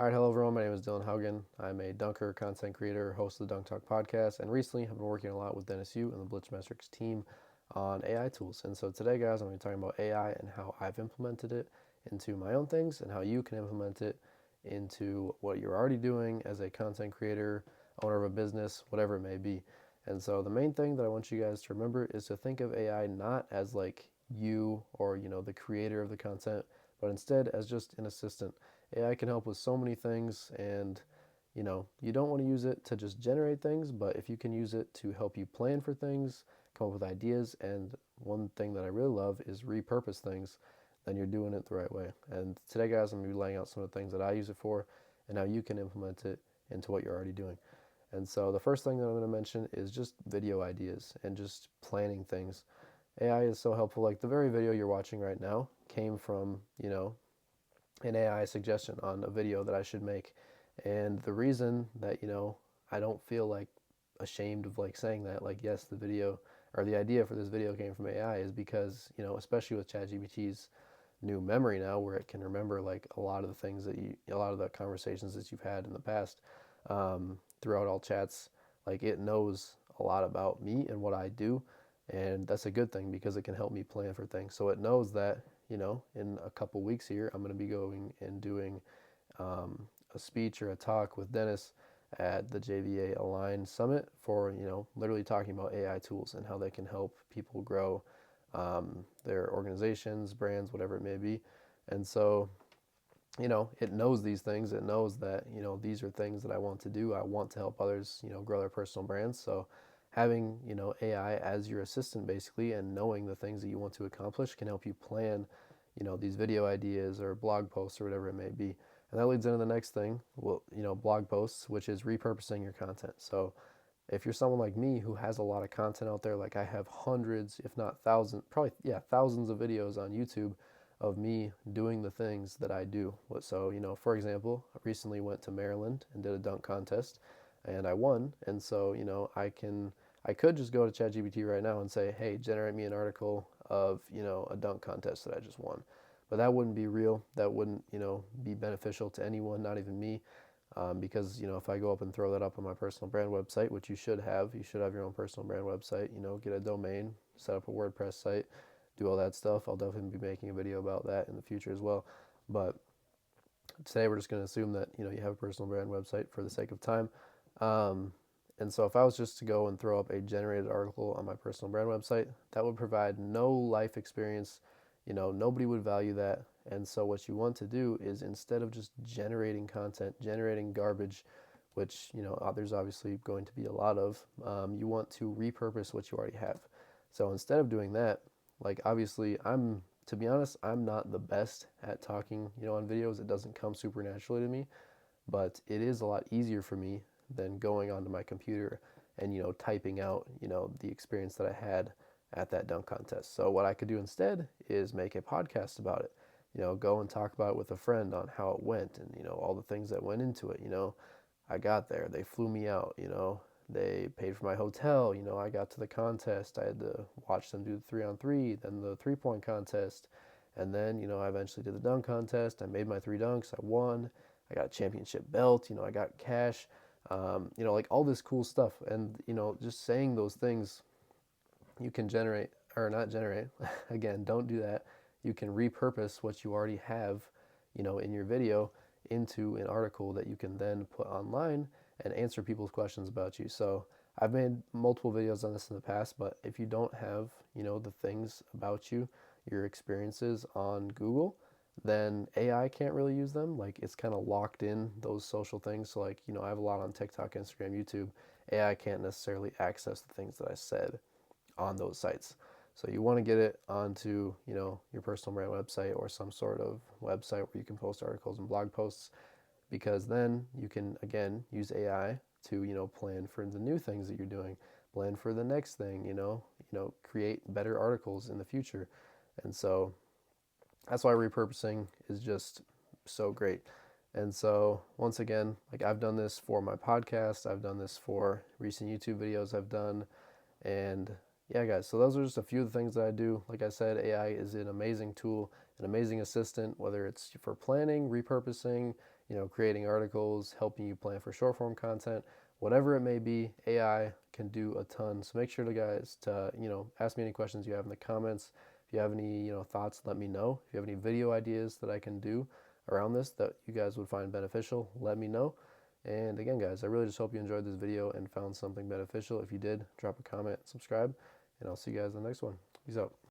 All right, hello everyone. My name is Dylan Haugen. I'm a dunker, content creator, host of the Dunk Talk podcast, and recently I've been working a lot with Dennis Yu and the Blitzmetrics team on AI tools. And so today, guys, I'm going to be talking about AI and how I've implemented it into my own things and how you can implement it into what you're already doing as a content creator, owner of a business, whatever it may be. And so the main thing that I want you guys to remember is to think of AI not as like you or the creator of the content, but instead as just an assistant. AI can help with so many things, and you don't want to use it to just generate things, but if you can use it to help you plan for things, come up with ideas, and one thing that I really love is repurpose things, then you're doing it the right way. And today, guys, I'm going to be laying out some of the things that I use it for and how you can implement it into what you're already doing. And so the first thing that I'm going to mention is just video ideas and just planning things. AI is so helpful. Like the very video you're watching right now came from, an AI suggestion on a video that I should make. And the reason that, I don't feel like ashamed of like saying that, like, yes, the video or the idea for this video came from AI is because, especially with ChatGPT's new memory now where it can remember like a lot of the things a lot of the conversations that you've had in the past throughout all chats, like it knows a lot about me and what I do. And that's a good thing because it can help me plan for things. So it knows that, in a couple weeks here, I'm going to be going and doing a speech or a talk with Dennis at the JVA Align Summit for, literally talking about AI tools and how they can help people grow their organizations, brands, whatever it may be. And so, it knows these things. It knows that, these are things that I want to do. I want to help others, grow their personal brands. So having, AI as your assistant basically and knowing the things that you want to accomplish can help you plan, these video ideas or blog posts or whatever it may be. And that leads into the next thing, well, blog posts, which is repurposing your content. So if you're someone like me who has a lot of content out there, like I have hundreds, if not thousands, probably, yeah, thousands of videos on YouTube of me doing the things that I do. So, for example, I recently went to Maryland and did a dunk contest and I won. And so, I could just go to ChatGPT right now and say, hey, generate me an article of, a dunk contest that I just won. But that wouldn't be real. That wouldn't, be beneficial to anyone, not even me. Because if I go up and throw that up on my personal brand website, which you should have your own personal brand website, get a domain, set up a WordPress site, do all that stuff. I'll definitely be making a video about that in the future as well. But today we're just going to assume that you have a personal brand website for the sake of time. And so if I was just to go and throw up a generated article on my personal brand website, that would provide no life experience. Nobody would value that. And so what you want to do is instead of just generating content, generating garbage, which, there's obviously going to be a lot of, you want to repurpose what you already have. So instead of doing that, like obviously to be honest, I'm not the best at talking, on videos. It doesn't come super naturally to me, but it is a lot easier for me than going onto my computer and, typing out, the experience that I had at that dunk contest. So what I could do instead is make a podcast about it, go and talk about it with a friend on how it went and, all the things that went into it. I got there, they flew me out, they paid for my hotel, I got to the contest, I had to watch them do the 3-on-3, then the 3-point contest, and then, I eventually did the dunk contest, I made my 3 dunks, I won, I got a championship belt, I got cash, like all this cool stuff. And, just saying those things, you can generate, or not generate, again, don't do that. You can repurpose what you already have, in your video into an article that you can then put online and answer people's questions about you. So I've made multiple videos on this in the past, but if you don't have, the things about you, your experiences on Google, then AI can't really use them. Like it's kind of locked in those social things. So like, I have a lot on TikTok, Instagram, YouTube. AI can't necessarily access the things that I said on those sites. So you want to get it onto, your personal brand website or some sort of website where you can post articles and blog posts, because then you can again use AI to, plan for the new things that you're doing, plan for the next thing, create better articles in the future. And so that's why repurposing is just so great. And so once again, like I've done this for my podcast, I've done this for recent YouTube videos I've done, and yeah, guys, so those are just a few of the things that I do. Like I said, AI is an amazing tool, an amazing assistant, whether it's for planning, repurposing, creating articles, helping you plan for short form content, whatever it may be. AI can do a ton. So make sure to guys to ask me any questions you have in the comments. If you have any thoughts, let me know. If you have any video ideas that I can do around this that you guys would find beneficial, let me know. And again, guys, I really just hope you enjoyed this video and found something beneficial. If you did, drop a comment, subscribe, and I'll see you guys in the next one. Peace out.